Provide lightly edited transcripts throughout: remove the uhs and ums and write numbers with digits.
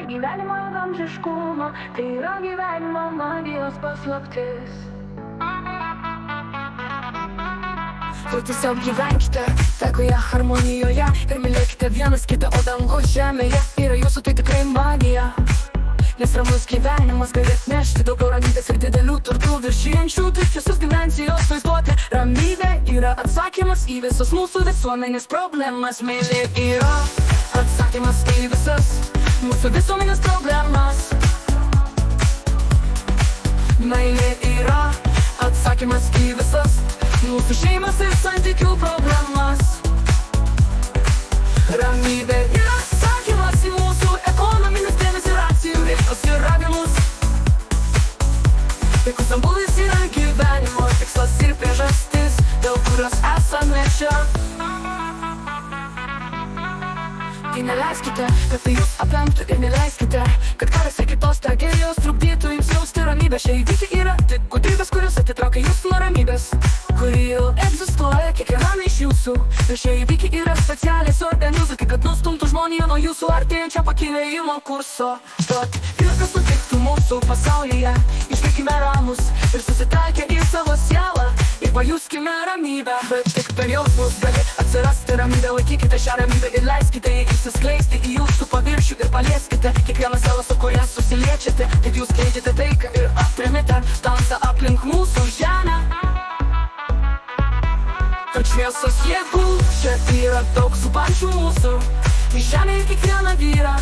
Gyvenimo ilgaamžiškumo, tai yra gyvenimo magijos paslaptis. Tu tiesiog gyvenkite taikoje, harmonijoje ir mylėkite vienas kitą, o dangus žemėje yra jūsų, tai tikrai magija. Nes ramus gyvenimas gali atnešti daugiau ramybės ir didelių turtų viršijančių tuščiosios dimensijos vaizduotė. Ramybė yra atsakymas į visus mūsų visuomenės problemas. Meilė yra atsakymas į visas mūsų visuomenės problemas. Meilė yra atsakymas į visas mūsų šeimas ir santykių problemas. Ramybė yra atsakymas į mūsų ekonominius dėmesį ir racijų reikos ir raginimus. Taikus ambulis yra gyvenimo tikslas ir priežastis, dėl kurios esame čia. Tai neleiskite, kad tai jūs apimtų ir neleiskite, kad karas ir kitos tragedijos trukdytų jums jausti ramybę. Šie įvykiai yra tik gudrybės, kurios atitraukia jūs nuo ramybės, kuri jau egzistuoja kiekvienam iš jūsų. Ir šie įvykiai yra specialiai suorganizuoti, kad nustumtų žmoniją nuo jūsų artėjančio pakylėjimo kurso. Tad ir kas nutiktų mūsų pasaulyje, išlikime ramus ir susitelkę į savo sielą ir pajuskime ramybę. Bet tik per jausmus gali atsirasti ramybė. Laikykite šią ramybę ir leiskite jį išsiskleisti į jūsų paviršių ir palieskite kiekvieną sielą, su kuria susiliečiate. Taip jūs skleidžiate taiką ir atremite tamsą aplink mūsų žemę. Kad šviesos jėgų čia yra daug supančių mūsų. Į žemę ir kiekvieną vyrą,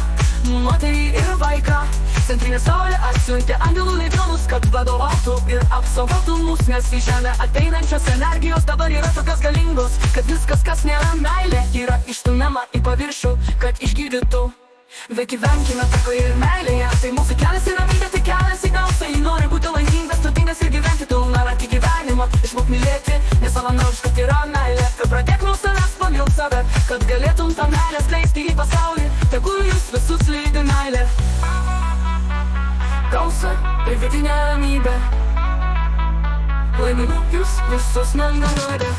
moterį ir vaiką. Centrinė saulė atsiuntė angelų legionus, kad vadovautų ir apsaugotų mus. Nes į žemę ateinančios energijos dabar yra tokios galingos, kad viskas, kas nėra meilė, yra išstumiama į paviršių, kad išgydytų. Bet gyvenkime taikoje ir meilėje, tai mūsų kelias yra ramybė, tai kelias į gausą. Jei nori būti laimingas, turtingas ir gyventi pilną ratį gyvenimą, išmok mylėti, nes savanoriška yra meilė. Ir pradėk nuo savęs, pamilk save, kad galėtum tą meilę skleisti į pasaulį. Tegul jūs visus lydi meilė, gausa ir vidinė ramybė. Laiminu jūs visus nenuodė.